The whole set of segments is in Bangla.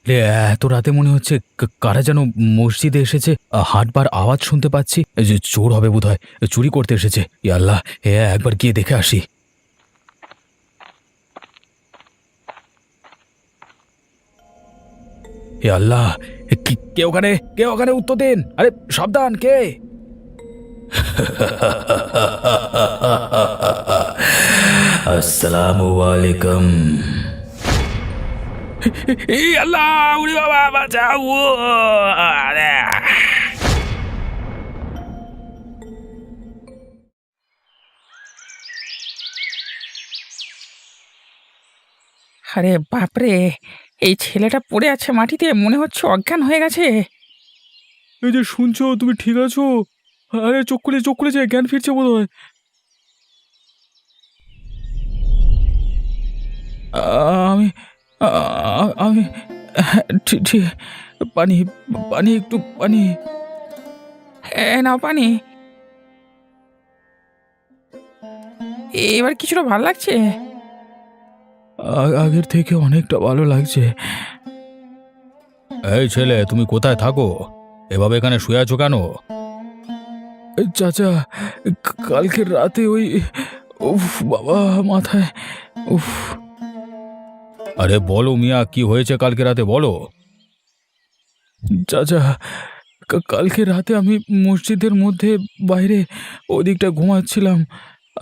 রে, এত রাতে মনে হচ্ছে কারা যেন মসজিদে এসেছে। হাঁটবার আওয়াজ শুনতে পাচ্ছি। এই যে চোর হবে বোধহয়, চুরি করতে এসেছে। ই আল্লাহ, একবার গিয়ে দেখে আসি। হে আল্লাহ, কে ওখানে? কে ওখানে? উত্তর দিন। আরে সাবধান, কে? আসসালামু আলাইকুম। এই আল্লাহ, উড়ি বাবা, বাঁচাও! আরে! আরে বাপরে! এই ছেলেটা পড়ে আছে মাটিতে, মনে হচ্ছে অজ্ঞান হয়ে গেছে। এই যে শুনছো, তুমি ঠিক আছো? আরে চোখ খুলেছে, জ্ঞান ফিরছে বোধ হয়। আমি আমি ঠিক ঠিক। পানি, পানি, একটু পানি। নাও পানি। এবার কিছুটা ভাল লাগছে। আগের থেকে অনেকটা ভালো লাগছে। এই ছেলে, তুমি কোথায় থাকো? এভাবে এখানে শুয়ে আছো কেন? চাচা, কালকের রাতে ওই, উফ বাবা, মাথায়, উফ। আরে বলো মিয়া, কি হয়েছে কালকে রাতে, বলো। চাচা, কালকে রাতে আমি মসজিদের মধ্যে বাইরে ওদিকটা ঘুমাচ্ছিলাম।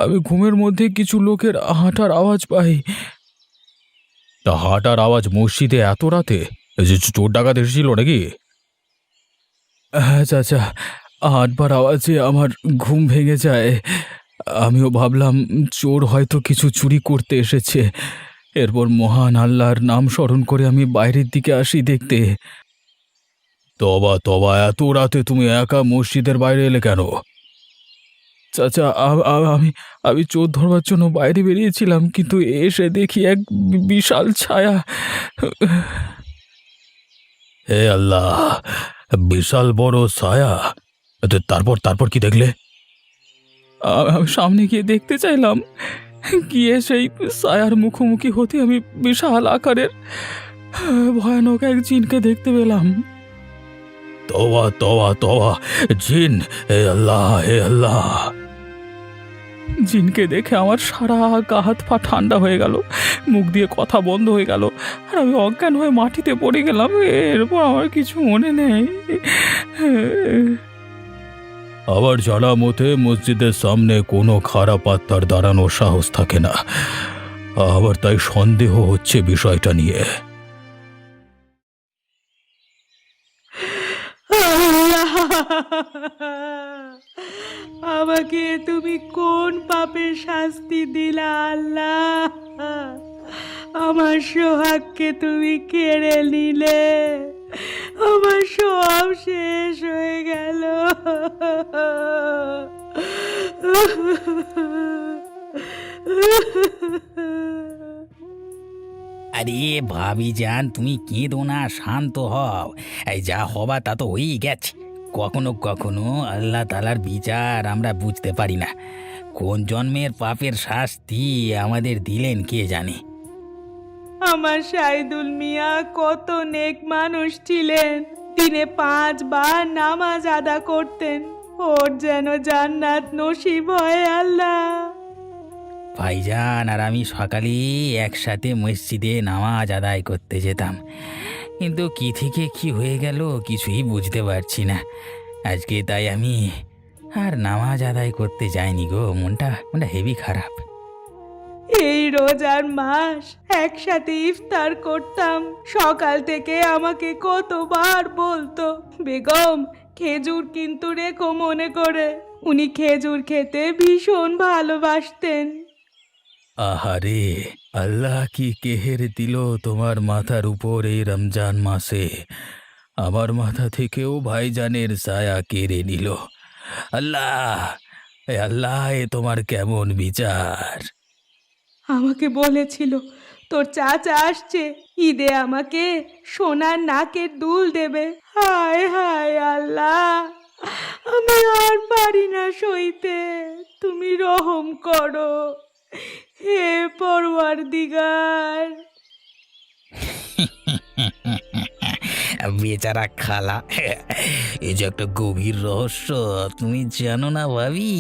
আমি ঘুমের মধ্যে কিছু লোকের হাঁটার আওয়াজ পাই। তা হাঁটার আওয়াজ মসজিদে এত রাতে? এই যে চোর ডাকাত এসেছিল নাকি? হ্যাঁ চাচা, হাঁটবার আওয়াজে আমার ঘুম ভেঙে যায়। আমিও ভাবলাম চোর হয়তো কিছু চুরি করতে এসেছে। এরপর মহান আল্লাহর নাম স্মরণ করে আমি বাইরের দিকে আসি দেখতে। তবা তবা, এত রাতে তুমি একা মসজিদের বাইরে এলে কেন? চাচা, আমি আমি চোর ধরবার জন্য বাইরে বেরিয়েছিলাম, কিন্তু এসে দেখি এক বিশাল ছায়া। হে আল্লাহ, বিশাল বড় ছায়া! তারপর তারপর কি দেখলে? আমি সামনে গিয়ে দেখতে চাইলাম, গিয়ে সেই ছায়ার মুখোমুখি হতে আমি বিশাল আকারের ভয়ানক এক জিনকে দেখতে পেলাম। তওবা তওবা তওবা! জিন! হে আল্লাহ, হে আল্লাহ! জিনকে দেখে আমার সারা গা হাত পা ঠান্ডা হয়ে গেল, মুখ দিয়ে কথা বন্ধ হয়ে গেল, আর আমি অজ্ঞান হয়ে মাটিতে পড়ে গেলাম। এরপর আমার কিছু মনে নেই। আবার জানা মতে মসজিদের সামনে কোনো খারাপ আত্মার দাঁড়ানোর সাহস থাকে না। আবার তাই সন্দেহ হচ্ছে বিষয়টা নিয়ে। আল্লাহ! আমাকে তুমি কোন পাপের শাস্তি দিলা আল্লাহ? আমার সোহাগকে তুমি কেড়ে নিলে, আমার সব শেষ হয়ে গেল। আরে ভাবিজান, তুমি কেঁদো না, শান্ত হও। এই যা হবা তা তো হয়েই গেছে। কখনো কখনো আল্লাহ তাআলার বিচার আমরা বুঝতে পারি না। কোন জন্মের পাপের শাস্তি আমাদের দিলেন কে জানে। আমার সাইদুল মিয়া কত নেক মানুষ ছিলেন, দিনে 5 বার নামাজ আদা করতেন। ওর যেন জান্নাত নসিব হয় আল্লাহ। ভাইজান আর আমি সকালে একসাথে মসজিদে নামাজ আদায় করতে যেতাম, কিন্তু কি থেকে কি হয়ে গেল কিছুই বুঝতে পারছি না। আজকে তাই আমি আর নামাজ আদায় করতে যাইনি গো। মনটা মনটা হেভি খারাপ। এই রোজার মাস একসাথে ইফতার করতাম, সকাল থেকে আমাকে কতবার বলতো, বেগম খেজুর কিন্তু রেখো মনে করে। উনি খেজুর খেতে ভীষণ ভালোবাসতেন। আহারে, আল্লাহ কি কেহের দিল তোমার মাথার উপর এই রমজান মাসে! আমার মাথা থেকেও ভাইজানের ছায়া কেড়ে নিল। আল্লাহ, এ আল্লাহ, এ তোমার কেমন বিচার! আমাকে বলেছিল তোর চাচা আসছে, ঈদে আমাকে সোনার নাকের দুল দেবে। হায় হায় আল্লাহ, আমি আর পারি না সইতে, তুমি রহম করো হে পরওয়ারদিগার। বেচারা খালা, এই যে একটা গভীর রহস্য, তুমি জানো না ভাবি?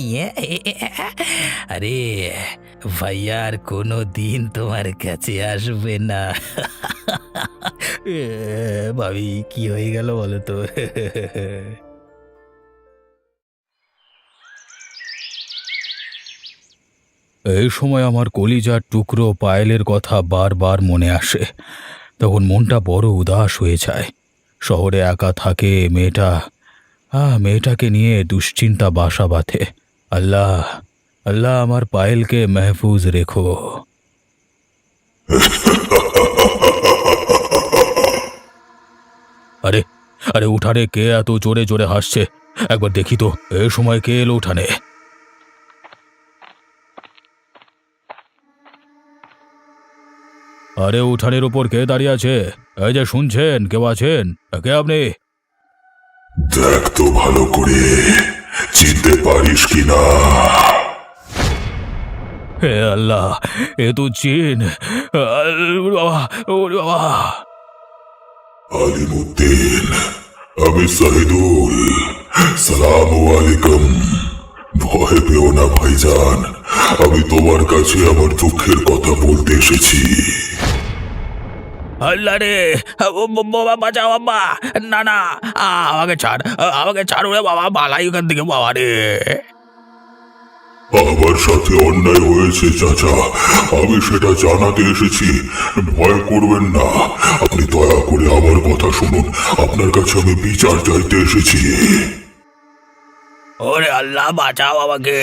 আরে ভাইয়া আর কোনো দিন তোমার কাছে আসবে না। ভাবি কি হয়ে গেল বলো তো? এই সময় আমার কলিজার টুকরো পায়েলের কথা বারবার মনে আসে। তখন মনটা বড় উদাস হয়ে যায়। শহরে একা থাকে মেয়েটা, মেয়েটাকে নিয়ে দুশ্চিন্তা বাসা বাঁধে। আল্লাহ, আল্লাহ আমার পায়েলকে মেহফুজ রেখো। আরে আরে উঠানে কে এত জোরে জোরে হাসছে? একবার দেখি তো এ সময় কে এলো উঠানে। আরে উঠানের উপর কে দাঁড়িয়ে আছে? এই যে শুনছেন, কেউ আছেন? কে আপনি? দেখ তো ভালো করে, চিনতে পারিস কিনা। হে আল্লাহ, এ তো জিন! বাবা, ওরে বাবা! আলিমুদ্দিন, আমি সাহিদুল। সালাম আলাইকুম। ভয় পেও না ভাইজান, আমি তোমার কাছে আমার দুঃখের কথা বলতে এসেছি। আল্লাহ রে, বাবা বাঁচাও বাবা! না না, আমাকে ছাড়, আমাকে ছাড় রে বাবা, পালাই ওখান থেকে বাবা রে। আমার সাথে অন্যায় হয়েছে চাচা, আমি সেটা জানাতে এসেছি। ভয় করবেন না, আপনি দয়া করে আমার কথা শুনুন। আপনার কাছে আমি বিচার চাইতে এসেছি। ওরে আল্লাহ, বাঁচাও আমাকে!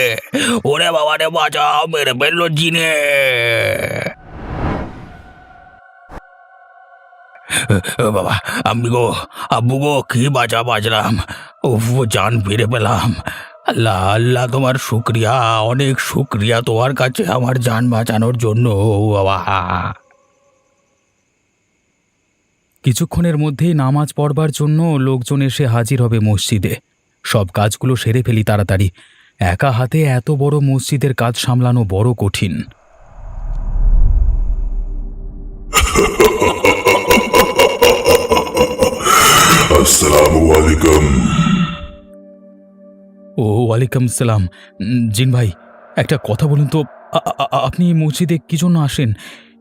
ওরে বাবা রে, বাঁচাও! মেরে ফেললো জিনে! বাবা, আমি গো, আব্বু গো, কি বাঁচলাম! উফ, জান ফিরে পেলাম! আল্লাহ, আল্লাহ তোমার শুক্রিয়া, অনেক শুক্রিয়া তোমার কাছে আমার জান বাঁচানোর জন্য বাবা। কিছুক্ষণের মধ্যেই নামাজ পড়বার জন্য লোকজন এসে হাজির হবে মসজিদে। সব কাজগুলো সেরে ফেলি তাড়াতাড়ি। একা হাতে এত বড় মসজিদের কাজ সামলানো বড় কঠিন। আসসালামু আলাইকুম। ও ওয়ালাইকুম সালাম। জিন ভাই, একটা কথা বলুন তো, আপনি মসজিদে কি জন্য আসেন?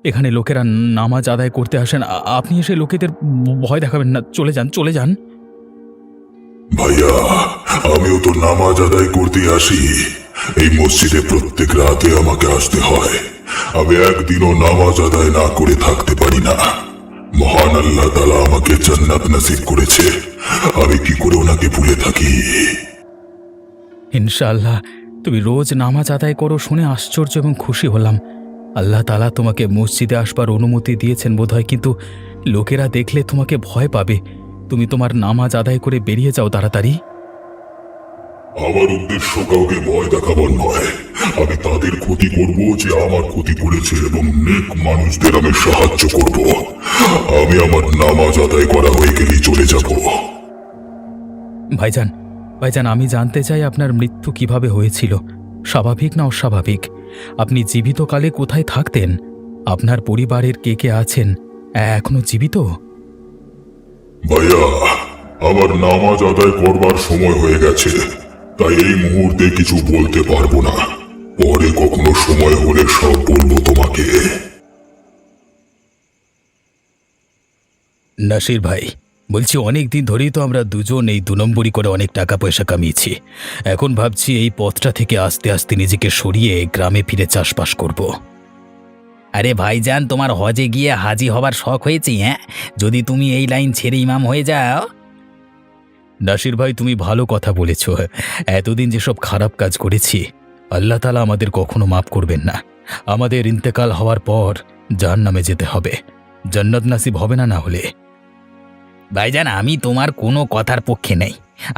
এখানে লোকেরা নামাজ আদায় করতে আসেন, আপনি এসে লোকেদের ভয় দেখাবেন না। চলে যান, চলে যান। ভাইয়া, আমিও তো নামাজ আদায় করতে আসি। এই মসজিদে প্রত্যেক রাতে আমাকে আসতে হয়। আমি একদিনও নামাজ আদায় না করে থাকতে পারি না। মহান আল্লাহ তাআলা আমাকে জান্নাত নসিব করেছে, আমি কি করে ওনাকে ভুলে থাকি? ইনশাআল্লাহ তুমি রোজ নামাজ আদায় করো শুনে আশ্চর্য এবং খুশি হলাম। আল্লাহ তাআলা তোমাকে মসজিদে আসবার অনুমতি দিয়েছেন বোধহয়, কিন্তু লোকেরা দেখলে তোমাকে ভয় পাবে। তুমি তোমার নামাজ আদায় করে বেরিয়ে যাও তাড়াতাড়ি। আমার উদ্দেশ্য কাউকে ভয় দেখাবার নয়। আমি তাদের ক্ষতি করব যে আমার ক্ষতি করেছে, এবং নেক মানুষদের আমি সাহায্য করব। আমি আমার নামাজ আদায় করা হয়ে গেলেই চলে যাব। ভাইজান, ভাইজান, আমি জানতে চাই আপনার মৃত্যু কিভাবে হয়েছিল, স্বাভাবিক না অস্বাভাবিক? আপনি জীবিতকালে কোথায় থাকতেন? আপনার পরিবারের কে কে আছেন? এখনো জীবিত? ভাইয়া, আমার নামাজ আদায় করবার সময় হয়ে গেছে, তাই এই মুহূর্তে কিছু বলতে পারবো না। পরে কখনো সময় হলে সব বলবো তোমাকে। নাসির ভাই, বলছি অনেক দিন ধরেই তো আমরা দুজন এই 2 নম্বরি করে অনেক টাকা পয়সা কামিয়েছি। এখন ভাবছি এই পথটা থেকে আস্তে আস্তে নিজেকে সরিয়ে গ্রামে ফিরে চাষবাস করব। আরে ভাইজান, তোমার হজে গিয়ে হাজি হবার শখ হয়েছে? হ্যাঁ, যদি তুমি এই লাইন ছেড়ে ইমাম হয়ে যাও। নাসির ভাই, তুমি ভালো কথা বলেছ। এতদিন যেসব খারাপ কাজ করেছি, আল্লাহ তাআলা আমাদের কখনো মাফ করবেন না। আমাদের ইন্তেকাল হওয়ার পর জাহান্নামে যেতে হবে, জান্নাত নাসিব হবে না। না হলে ভাইজান, আমি তোমার কোনো কথার পক্ষে নেই।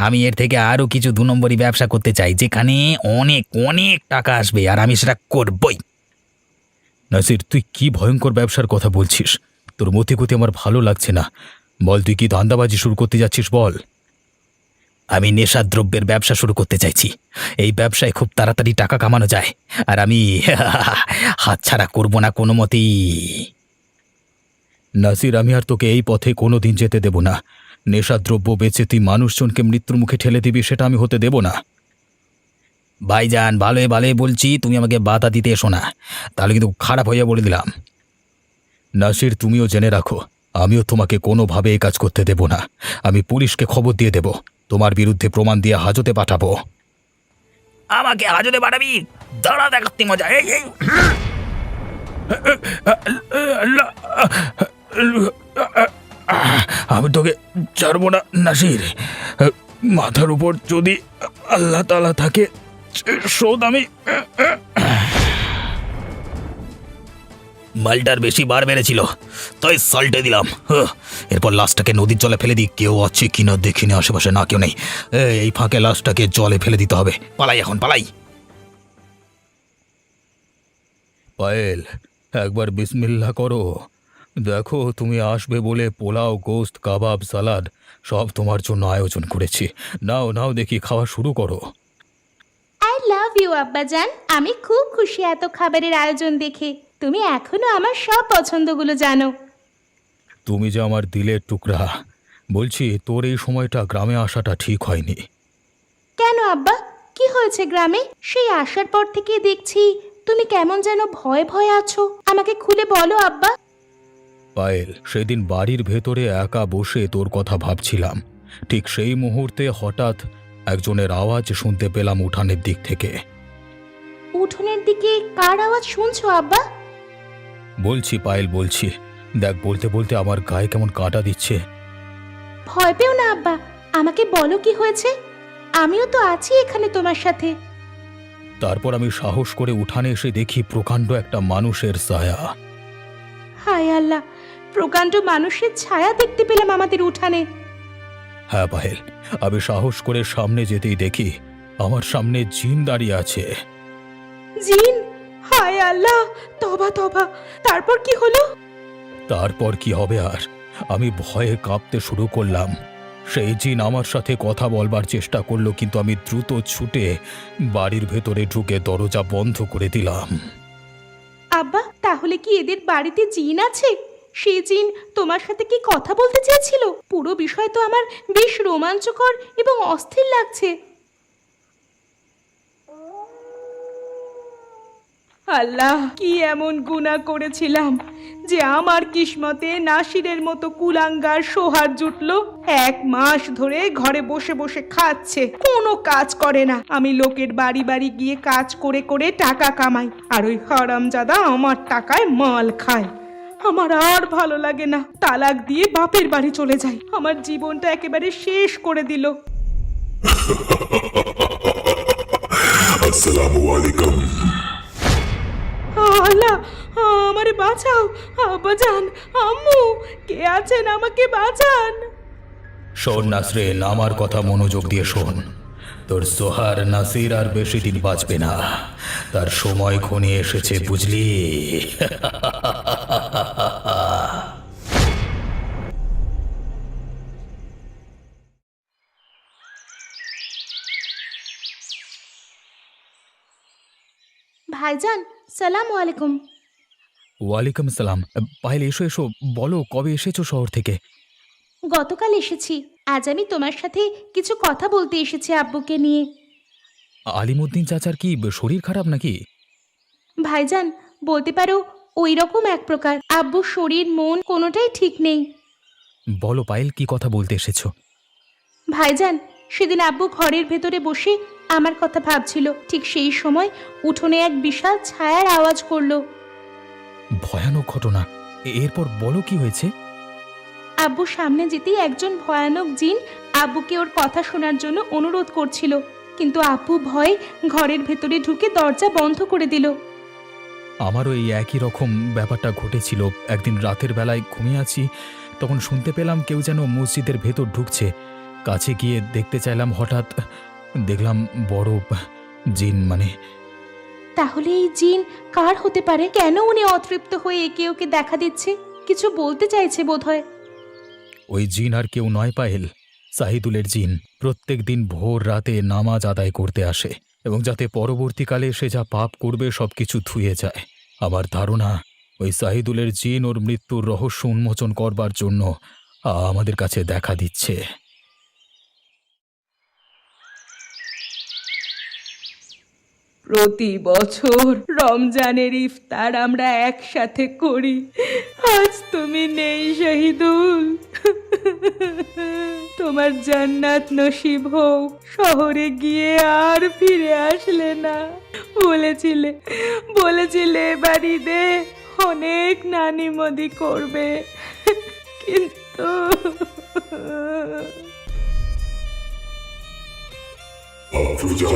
আমি এর থেকে আরও কিছু 2 নম্বরই ব্যবসা করতে চাই, যেখানে অনেক অনেক টাকা আসবে, আর আমি সেটা করবই। নাসির, তুই কি ভয়ঙ্কর ব্যবসার কথা বলছিস? তোর মতিগতি আমার ভালো লাগছে না। বল, তুই কি ধান্দাবাজি শুরু করতে যাচ্ছিস? বল। আমি নেশাদ্রব্যের ব্যবসা শুরু করতে চাইছি। এই ব্যবসায় খুব তাড়াতাড়ি টাকা কামানো যায়, আর আমি হাতছাড়া করব না কোনো মতেই। নাসির, আমি আর তোকে এই পথে কোনো দিন যেতে দেব না। নেশাদ্রব্য বেচে তুই মানুষজনকে মৃত্যুর মুখে ঠেলে দিবি সেটা আমি হতে দেব না। ভাইজান, ভালোই ভালোই বলছি, তুমি আমাকে বাধা দিতে এসো না, তাহলে কিন্তু খারাপ হয়ে বলে দিলাম। নাসির, তুমিও জেনে রাখো, আমিও তোমাকে কোনোভাবে এই কাজ করতে দেব না। আমি পুলিশকে খবর দিয়ে দেব, তোমার বিরুদ্ধে প্রমাণ দিয়ে হাজতে পাঠাবো। আমাকে হাজতে পাঠাবি? দাঁড়া, দেখাতে মজা। এই এই আমি তোকে ছাড়বো না নাসির। মাথার উপর যদি আল্লাহ তাআলা থাকে, শোধ আমি। মালটার বেশি বার বেড়েছিল, তাই সল্টে দিলাম। এরপর লাশটাকে নদীর জলে ফেলে দিই, কেউ আছে কিনা দেখিনি, আশেপাশে না কেউ নেই। এই ফাঁকে লাশটাকে জলে ফেলে দিতে হবে। পালাই, এখন পালাই। পায়েল, একবার বিসমিল্লাহ করো। দেখো, তুমি আসবে বলে পোলাও, গোস্ত, কাবাব, সালাদ সব তোমার জন্য আয়োজন করেছি। নাও নাও, দেখি খাওয়া শুরু করো। আই লাভ ইউ আব্বাজান। আমি খুব খুশি এত খাবারের আয়োজন দেখে। তুমি এখনো আমার সব পছন্দগুলো জানো। তুমি যে আমার দিলের টুকরা। বলছি, তোর এই সময়টা গ্রামে আসাটা ঠিক হয়নি। কেন আব্বা, কি হয়েছে গ্রামে? সেই আসার পর থেকে দেখছি তুমি কেমন যেন ভয়ে ভয়ে আছো। আমাকে খুলে বলো আব্বা। পায়েল, সেদিন বাড়ির ভেতরে একা বসে তোর কথা ভাবছিলাম। ঠিক সেই মুহূর্তে হঠাৎ একজনের আওয়াজ শুনতে পেলাম উঠানের দিক থেকে। উঠোনের দিকে কার আওয়াজ শুনছো আব্বা? বলছি পায়েল, বলছি। দেখ, বলতে বলতে আমার গায়ে কেমন কাঁটা দিচ্ছে। ভয় পেও না আব্বা, আমাকে বলো কি হয়েছে। আমিও তো আছি এখানে তোমার সাথে। তারপর আমি সাহস করে উঠানে এসে দেখি প্রকাণ্ড একটা মানুষের ছায়া। হায় আল্লাহ, প্রকাণ্ড মানুষের ছায়া দেখতে পেলাম আমাদের উঠানে। হ্যাঁ পায়েল, আমি সাহস করে সামনে যেতেই দেখি আমার সামনে জিন দাঁড়িয়ে আছে। জিন? হায় আল্লাহ, তবা তবা। তারপর কি হলো? তারপর কি হবে আর? আমি ভয়ে কাঁপতে শুরু করলাম। সেই জিন আমার সাথে কথা বলবার চেষ্টা করলো, কিন্তু আমি দ্রুত ছুটে বাড়ির ভেতরে ঢুকে দরজা বন্ধ করে দিলাম। আব্বা, তাহলে কি এদের বাড়িতে জিন আছে? সেই জিন তোমার সাথে কি কথা বলতে চেয়েছিল? পুরো বিষয় তো আমার বেশ রোমাঞ্চকর এবং অস্থির লাগছে। আল্লাহ, কি এমন গুনাহ করেছিলাম যে আমার কিসমতে নাসিরের মতো কুলাঙ্গার সোহার জুটলো? 1 মাস ধরে ঘরে বসে বসে খাচ্ছে, কোনো কাজ করে না। আমি লোকের বাড়ি বাড়ি গিয়ে কাজ করে করে টাকা কামাই, আর ওই হারামজাদা আমার টাকায় মাল খায়। আমার আর ভালো লাগে না, তালাক দিয়ে বাপের বাড়ি চলে যাই। আমার জীবনটা একেবারে শেষ করে দিল। আসসালামু আলাইকুম। আল্লাহ, আমারে বাঁচাও। আব্বাজান, আম্মু, কে আছেন? আমাকে বাঁচান। শোন নাসরিন, আমার কথা মনোযোগ দিয়ে শোন। তোর সোহার নাসির আর বেশি দিন বাঁচবে না, তার সময় ঘনিয়ে এসেছে, বুঝলি? ভাইজান, সালামু আলাইকুম। ওয়ালাইকুম সালাম। পায়েল, এসো এসো, বলো কবে এসেছো শহর থেকে? গতকাল এসেছি। আজ আমি তোমার সাথে কিছু কথা বলতে এসেছি আব্বুকে নিয়ে। আলিমুদ্দিন চাচার কি শরীর খারাপ নাকি? ভাইজান, বলতে পারো ওই রকম এক প্রকার। আব্বুর শরীর মন কোনোটাই ঠিক নেই। বলো পায়েল, কি কথা বলতে এসেছো? ভাইজান, সেদিন আব্বু ঘরের ভেতরে বসে আমার কথা ভাবছিল। ঠিক সেই সময় উঠোনে এক বিশাল ছায়ার আওয়াজ করলো। ভয়ানক ঘটনা। এরপর বলো কি হয়েছে? আব্বু সামনে যেতেই একজন ভয়ানক জিন আব্বুকে ওর কথা শোনার জন্য অনুরোধ করছিল, কিন্তু আব্বু ভয়ে ঘরের ভেতরে ঢুকে দরজা বন্ধ করে দিল। আমারও এই একই রকম ব্যাপারটা ঘটেছিল। একদিন রাতের বেলায় ঘুমিয়ে আছি, তখন শুনতে পেলাম কেউ যেন মসজিদের ভেতর ঢুকছে। কাছে গিয়ে দেখতে চাইলাম, হঠাৎ দেখলাম বড় জিন। তাহলে এই জিন কার হতে পারে? কেন উনি অতৃপ্ত হয়ে একে ওকে দেখা দিচ্ছে? কিছু বলতে চাইছে বোধহয়। ওই জিন আর কেউ নয় পায়েল, সাহিদুলের জিন। প্রত্যেক দিন ভোর রাতে নামাজ আদায় করতে আসে, এবং যাতে পরবর্তীকালে সে যা পাপ করবে সবকিছু ধুয়ে যায়। আমার ধারণা ওই সাহিদুলের জিন ওর মৃত্যুর রহস্য উন্মোচন করবার জন্য আমাদের কাছে দেখা দিচ্ছে। প্রতি বছর রমজানের ইফতার আমরা একসাথে করি। আজ তুমি নেই শহীদুল। তোমার জান্নাত নসিব হোক। শহরে গিয়ে আর ফিরে আসলে না। বলেছিলে বাড়িতে অনেক নানি মদি করবে, কিন্তু আফরোজা,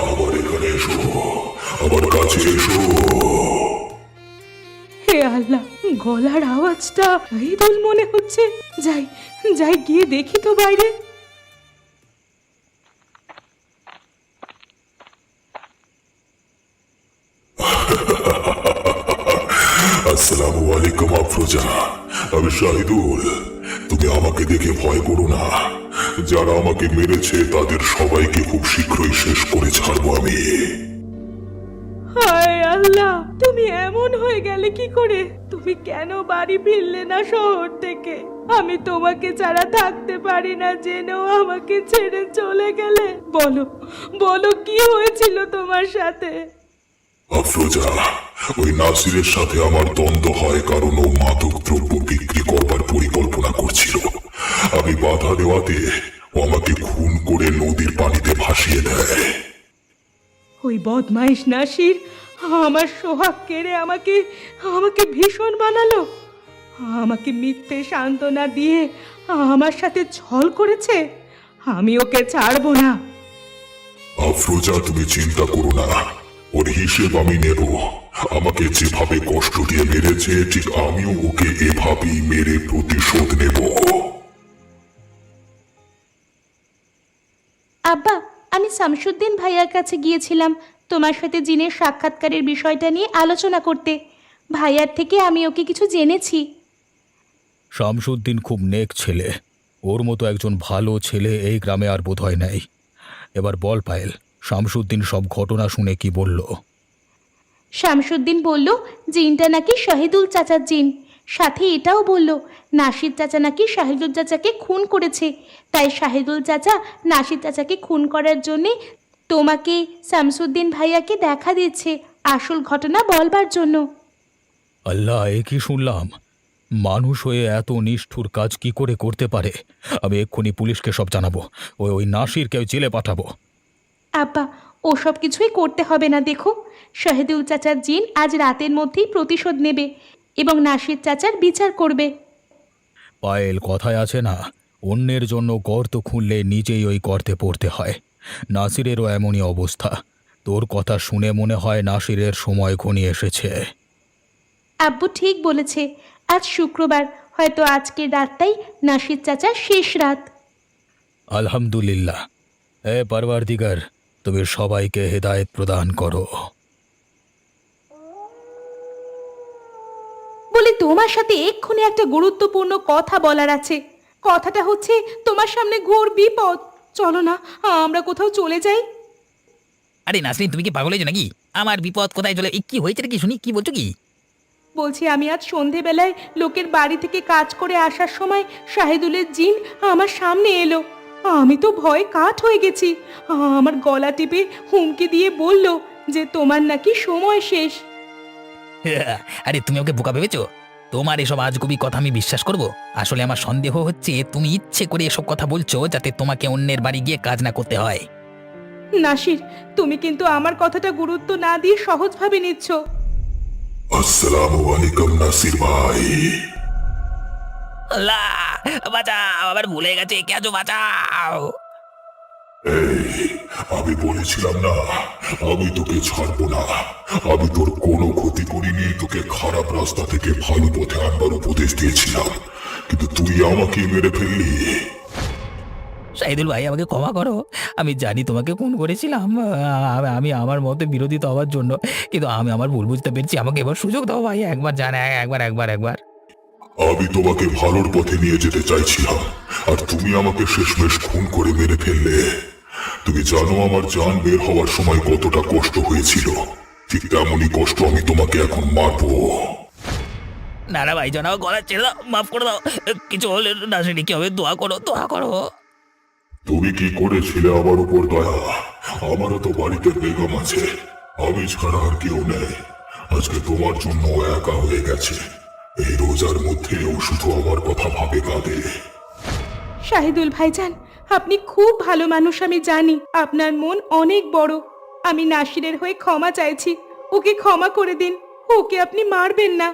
আমার এখানে এসো, আমার কাছে এসো। হে আল্লাহ, গলার আওয়াজটা ঈদুল মনে হচ্ছে। যাই যাই গিয়ে দেখি তো বাইরে। আসসালামু আলাইকুম আফরোজা, আমি শাহিদুল। তুমি আমাকে দেখে ভয় করো না। যারা আমাকে মেরেছে তাদের সবাইকে খুব শীঘ্রই শেষ করে ছাড়বো আমি। হায় আল্লাহ, তুমি এমন হয়ে গেলে কি করে? তুমি কেন বাড়ি ফিরলে না শহর থেকে? আমি তোমাকে ছাড়া থাকতে পারি না জেনেও আমাকে ছেড়ে চলে গেলে। বলো বলো, কি হয়েছিল তোমার সাথে? আফরোজা, ওই নাসিরের সাথে আমার দ্বন্দ্ব হয় কারণ ও মাদক দ্রব্য বিক্রি করবার পরিকল্পনা করছিল। আমি বাধা দেওয়াতে ও আমাকে খুন করে নদীর পানিতে ভাসিয়ে দেয়। ওই বদমাইশ নাসির আমার সোহাগ কেড়ে আমাকে ভীষণ বানালো। আমাকে মিথ্যে সান্ত্বনা দিয়ে আমার সাথে ছল করেছে। আমি ওকে ছাড়বো না। আফরোজা, তুমি চিন্তা করো না, ওর হিসেব আমি নেব। আমাকে যেভাবে কষ্ট দিয়ে মেরেছে ঠিক আমিও ওকে এভাবেই মেরে প্রতিশোধ নেব। আব্বা, আমি শামসুদ্দিন ভাইয়ার কাছে গিয়েছিলাম তোমার সাথে জিনের সাক্ষাৎকারের বিষয়টা নিয়ে আলোচনা করতে। ভাইয়ার থেকে আমি ওকে কিছু জেনেছি। শামসুদ্দিন খুব নেক ছেলে। ওর মতো একজন ভালো ছেলে এই গ্রামে আর বোধহয় নেই। এবার বল পায়েল, শামসুদ্দিন সব ঘটনা শুনে কি বলল? শামসুদ্দিন বলল জিনটা নাকি শহীদুল চাচার জিন। সাথে এটাও বলল নাসির চাচা নাকি শাহিদুল চাচাকে খুন করেছে। তাই শাহিদুল চাচা নাসির চাচাকে খুন করার জন্যে তোমাকে শামসুদ্দিন ভাইয়াকে দেখা দিচ্ছে আসল ঘটনা বলবার জন্য। আল্লাহ, এ কি শুনলাম! মানুষ হয়ে এত নিষ্ঠুর কাজ কি করে করতে পারে? আমি এক্ষুনি পুলিশকে সব জানাবো। ওই নাসিরকে জেলে পাঠাবো। আব্বা, ওসব কিছুই করতে হবে না। দেখো, শহীদুল চাচার জিন আজ রাতের মধ্যেই প্রতিশোধ নেবে এবং নাসির চাচার বিচার করবে। পায়েল, কথায় আছে না, অন্যের জন্য গর্ত খুঁড়লে নিজেই ওই গর্তে পড়তে হয়। নাসিরেরও এমনই অবস্থা। তোর কথা শুনে মনে হয় নাসিরের সময় ঘনিয়ে এসেছে। আব্বু ঠিক বলেছে। আজ শুক্রবার, হয়তো আজকের রাতটাই নাসির চাচার শেষ রাত। আলহামদুলিল্লাহ। হে পরওয়ারদিগার, তুমি সবাইকে হেদায়েত প্রদান করো। বলে তোমার সাথে এক্ষুনি একটা গুরুত্বপূর্ণ কথা বলার আছে। কথাটা হচ্ছে তোমার সামনে ঘোর বিপদ। চলো না, আমরা কোথাও চলে যাই। আরে নাসরিন, তুমি কি পাগল হয়েছো নাকি? আমার বিপদ কোথায় চলে? কি হয়েছে নাকি শুনি, কি বলছো কি? বলছি, আমি আজ সন্ধেবেলায় লোকের বাড়ি থেকে কাজ করে আসার সময় শাহিদুলের জিন আমার সামনে এলো। আমি তো ভয়ে কাঠ হয়ে গেছি। আমার গলা টিপে হুমকি দিয়ে বলল যে তোমার নাকি সময় শেষ। আরে তুমি ওকে বোকা ভেবেছো? তোমার এসব আজগুবি কথা আমি বিশ্বাস করব? আসলে আমার সন্দেহ হচ্ছে তুমি ইচ্ছে করে এসব কথা বলছো যাতে তোমাকে অন্যের বাড়ি গিয়ে কাজ না করতে হয়। নাসির, তুমি কিন্তু আমার কথাটা গুরুত্ব না দিয়ে সহজভাবে নিচ্ছ। আসসালামু আলাইকুম নাসির ভাই। আল্লাহ, বাঁচাও, আবার ভুলে গেছে, কে আছো, বাঁচাও। এই, আমি বলেছিলাম না আমি তোকে ছাড়বো না। আমি তোর কোনো ক্ষতি করিনি, তোকে খারাপ রাস্তা থেকে ভালো পথে আনবার উপদেশ দিয়েছিলাম, কিন্তু তুই আমাকে মেরে ফেললি। শাহিদুল ভাই, আমাকে ক্ষমা করো। আমি জানি তোমাকে খুন করেছিলাম। আমি আমার মতে বিরোধিতা হওয়ার জন্য, কিন্তু আমি আমার ভুল বুঝতে পেরেছি। আমাকে এবার সুযোগ দাও ভাই, একবার জানা, একবার। আমি তোমাকে ভালোর পথে নিয়ে যেতে চাইছিলাম, আর তুমি আমাকে শেষমেশ খুন করে মেরে ফেললে। তুমি জানো আমার জান বের হওয়ার সময় কতটা কষ্ট হয়েছিল। ঠিক তেমনই কষ্ট আমি তোমাকে এখন মারবো। না না ভাইজান, আমার গলা ছেড়ে দাও, মাফ করে দাও। কিছু হলে নাসিনী কি হবে, দোয়া করো, দোয়া করো। তুমি কি করেছিলে আমার উপর দয়া? আমারও তো বাড়িতে বেগম আছে, আমি ছাড়া আর কেউ নেই। আজকে তোমার জন্য ও একা হয়ে গেছে। এই রোজার মধ্যেও শুধু আমার কথা ভাবে কাঁদে। শাহিদুল ভাইজান, আপনি খুব ভালো মানুষ, আমি জানি। আপনার মন অনেক বড়। আমি নাসিরের হয়ে ক্ষমা চাইছি, ওকে ক্ষমা করে দিন। ওকে আপনি মারবেন না,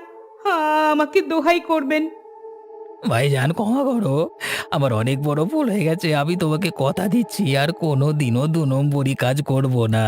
আমাকে দোহাই করবেন। ভাইজান ক্ষমা করো, আমার অনেক বড় ভুল হয়ে গেছে। আমি তোমাকে কথা দিচ্ছি আর কোনো দিনও 2 নম্বরই কাজ করব না।